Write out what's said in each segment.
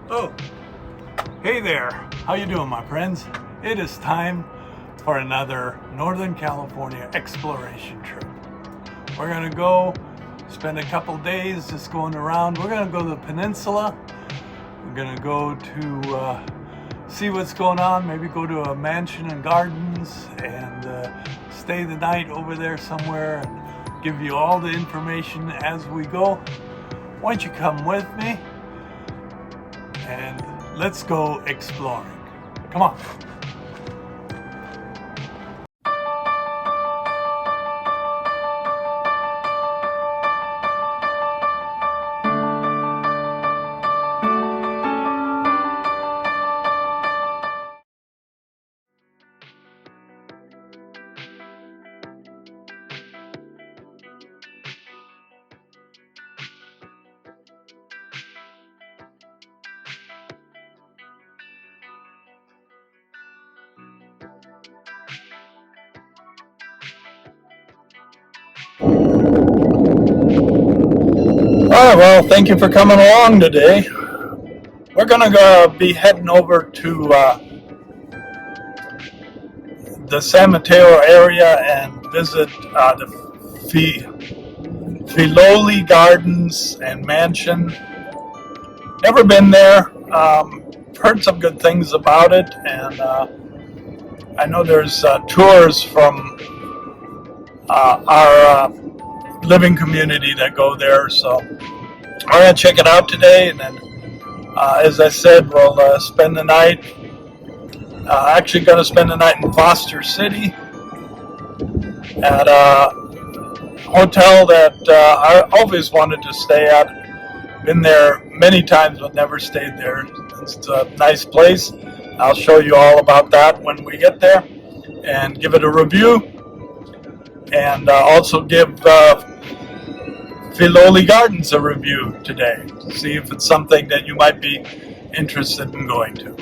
Oh, hey there. How you doing, my friends? It is time for another Northern California exploration trip. We're gonna go spend a couple days just going around. We're gonna go to the peninsula. We're gonna go to see what's going on, maybe go to a mansion and gardens and stay the night over there somewhere and give you all the information as we go. Why don't you come with me and let's go exploring. Come on. All right, well, thank you for coming along today. We're going to be heading over to the San Mateo area and visit the FILOLI Gardens and Mansion. Never been there. Heard some good things about it, and I know there's tours from our living community that go there, so I'm going to check it out today, and then as I said, we'll spend the night. Actually going to spend the night in Foster City at a hotel that I always wanted to stay at. Been there many times but never stayed there. It's a nice place. I'll show you all about that when we get there and give it a review, and also give FILOLI Gardens a review today to see if it's something that you might be interested in going to.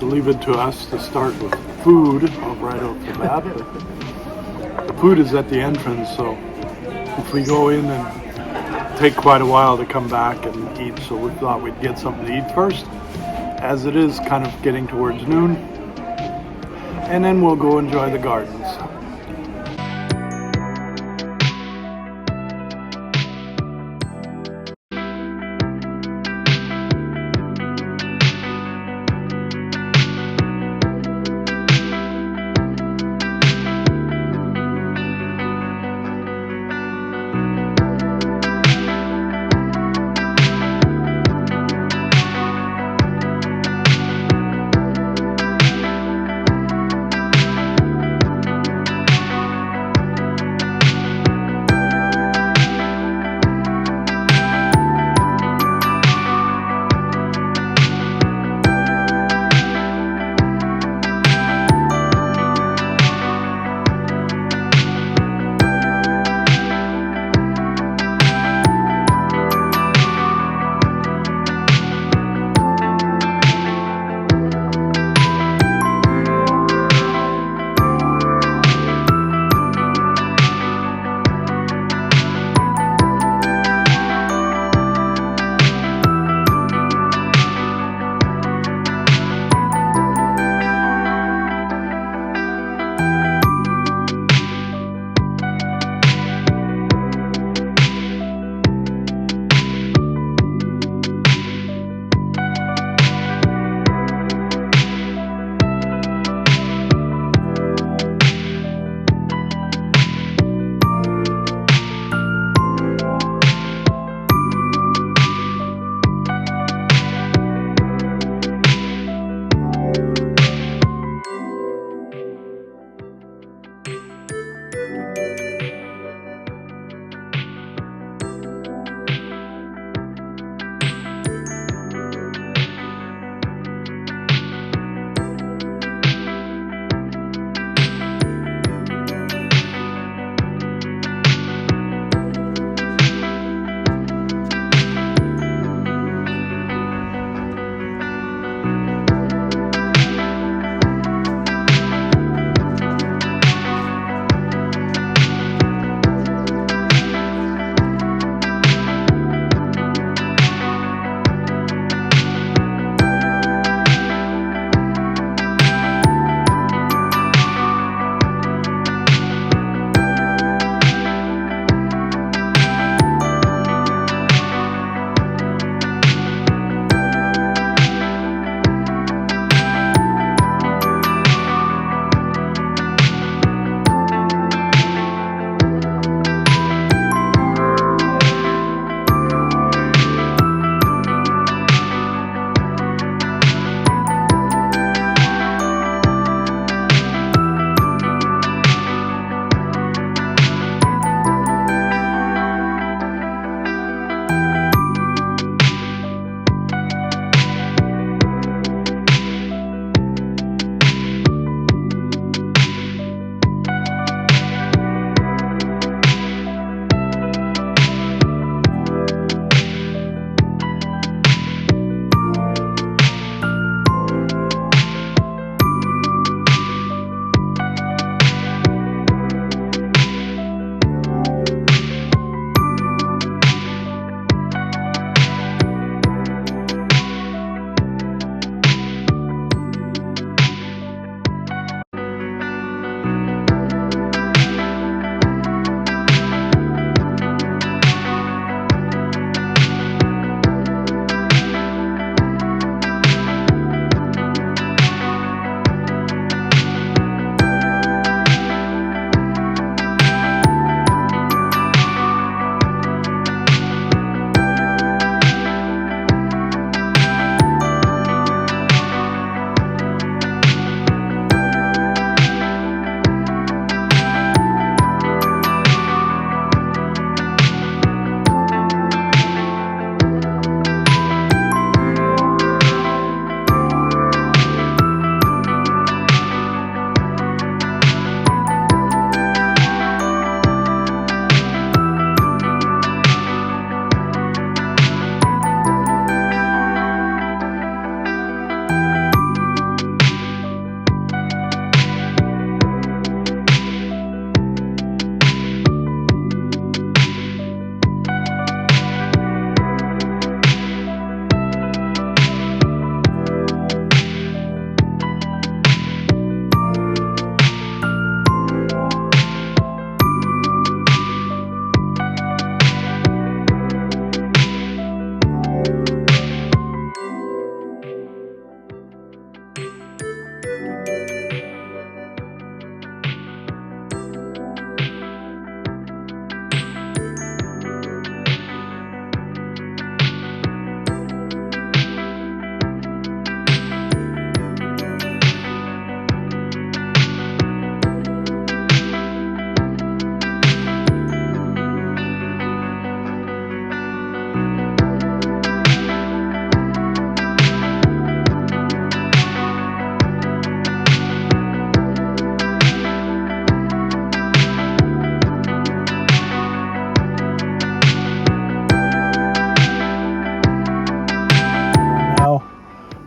Leave it to us to start with food right off the bat. But the food is at the entrance, so if we go in and take quite a while to come back and eat, so we thought we'd get something to eat first, as it is kind of getting towards noon, and then we'll go enjoy the gardens.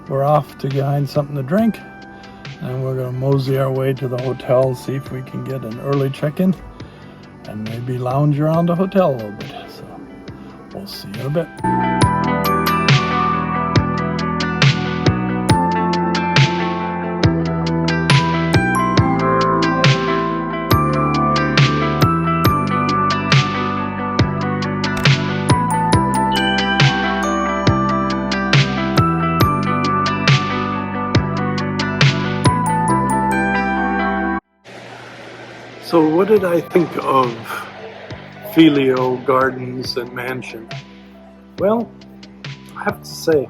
We're off to find something to drink, and we're going to mosey our way to the hotel, see if we can get an early check-in and maybe lounge around the hotel a little bit. So we'll see you in a bit. So what did I think of FILOLI Gardens and Mansion? Well, I have to say,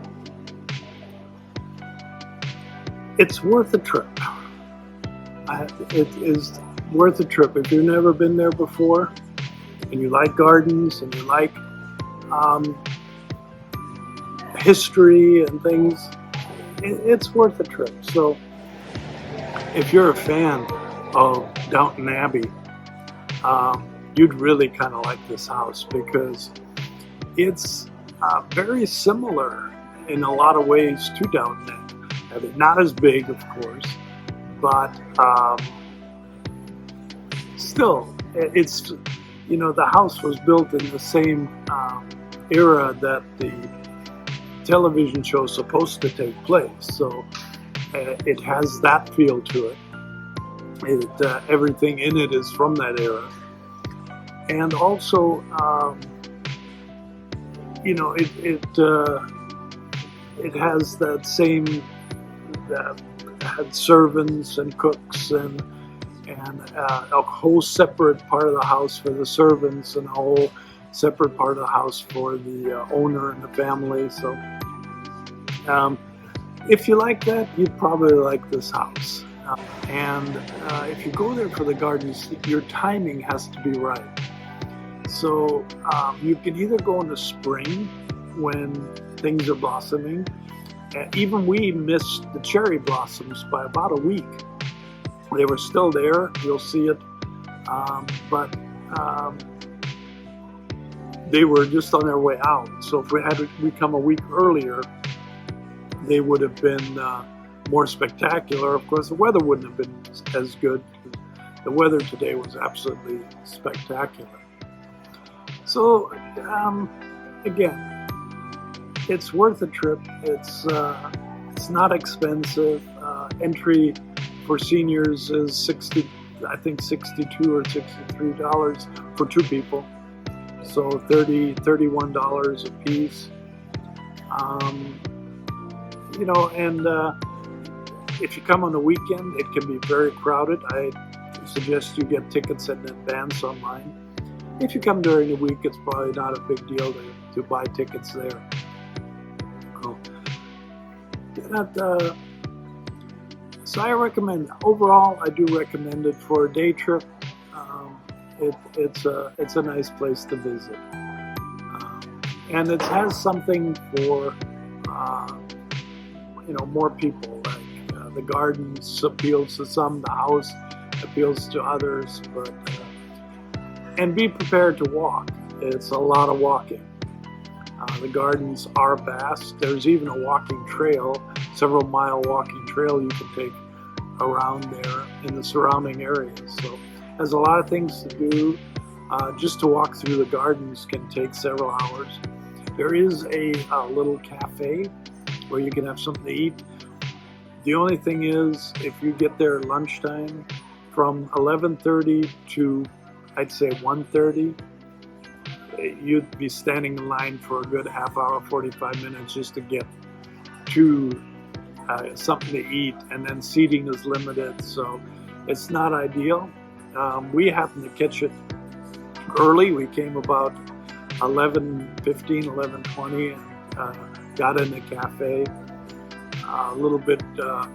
it's worth a trip. It is worth a trip. If you've never been there before, and you like gardens, and you like history and things, it's worth a trip. So if you're a fan of Downton Abbey, you'd really kind of like this house, because it's very similar in a lot of ways to Downton Abbey. Not as big, of course, but still, it's, you know, the house was built in the same era that the television show is supposed to take place, so it has that feel to it. Everything in it is from that era, and also, you know, it has that same had servants and cooks and a whole separate part of the house for the servants and a whole separate part of the house for the owner and the family. So, if you like that, you'd probably like this house. And if you go there for the gardens, your timing has to be right. So you can either go in the spring when things are blossoming. Even we missed the cherry blossoms by about a week. They were still there, you'll see it, but they were just on their way out. So if we come a week earlier, they would have been more spectacular. Of course, the weather wouldn't have been as good. The weather today was absolutely spectacular. So, again, it's worth a trip. It's not expensive. Entry for seniors is $62 or $63 for two people. So $31 a piece. You know, and if you come on the weekend, it can be very crowded. I suggest you get tickets in advance online. If you come during the week, it's probably not a big deal to buy tickets there. So I recommend, overall, I do recommend it for a day trip. It's a nice place to visit. And it has something for, you know, more people. Like the gardens appeals to some, the house appeals to others, but and be prepared to walk. It's a lot of walking. The gardens are vast. There's even a walking trail, several mile walking trail you can take around there in the surrounding areas. So there's a lot of things to do. Just to walk through the gardens can take several hours. There is a little cafe where you can have something to eat. The only thing is, if you get there at lunchtime, from 11:30 to, I'd say, 1:30, you'd be standing in line for a good half hour, 45 minutes just to get to something to eat, and then seating is limited, so it's not ideal. We happened to catch it early. We came about 11:15, 11:20, and got in the cafe a little bit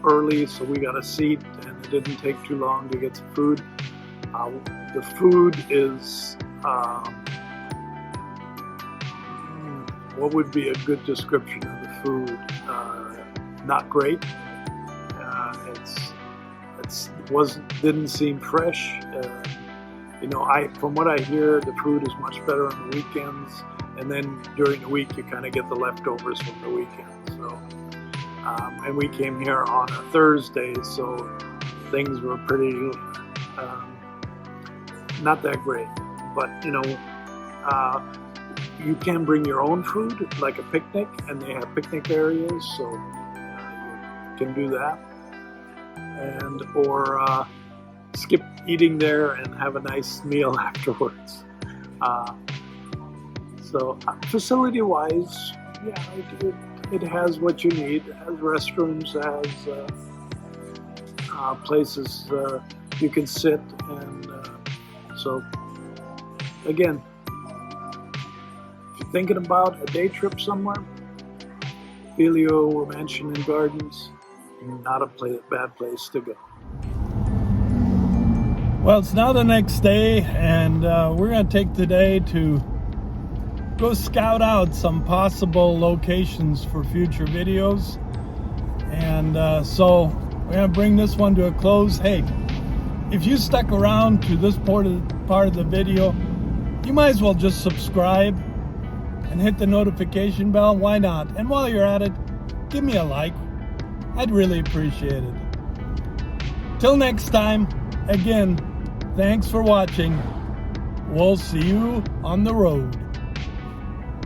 early, so we got a seat, and it didn't take too long to get some food. The food is what would be a good description of the food? Not great. Didn't seem fresh. From what I hear, the food is much better on the weekends, and then during the week you kind of get the leftovers from the weekend. So, and we came here on a Thursday, so things were pretty not that great. But you can bring your own food, like a picnic, and they have picnic areas, so you can do that, or skip eating there and have a nice meal afterwards. So facility-wise, yeah, it has what you need. It has restrooms, it has places you can sit, and so again, if you're thinking about a day trip somewhere, FILOLI Mansion and Gardens, not a bad place to go. Well, it's now the next day, and we're going to take today to go scout out some possible locations for future videos. And so we're going to bring this one to a close. Hey, if you stuck around to this part of the video, you might as well just subscribe and hit the notification bell. Why not? And while you're at it, give me a like. I'd really appreciate it. Till next time, again, thanks for watching. We'll see you on the road.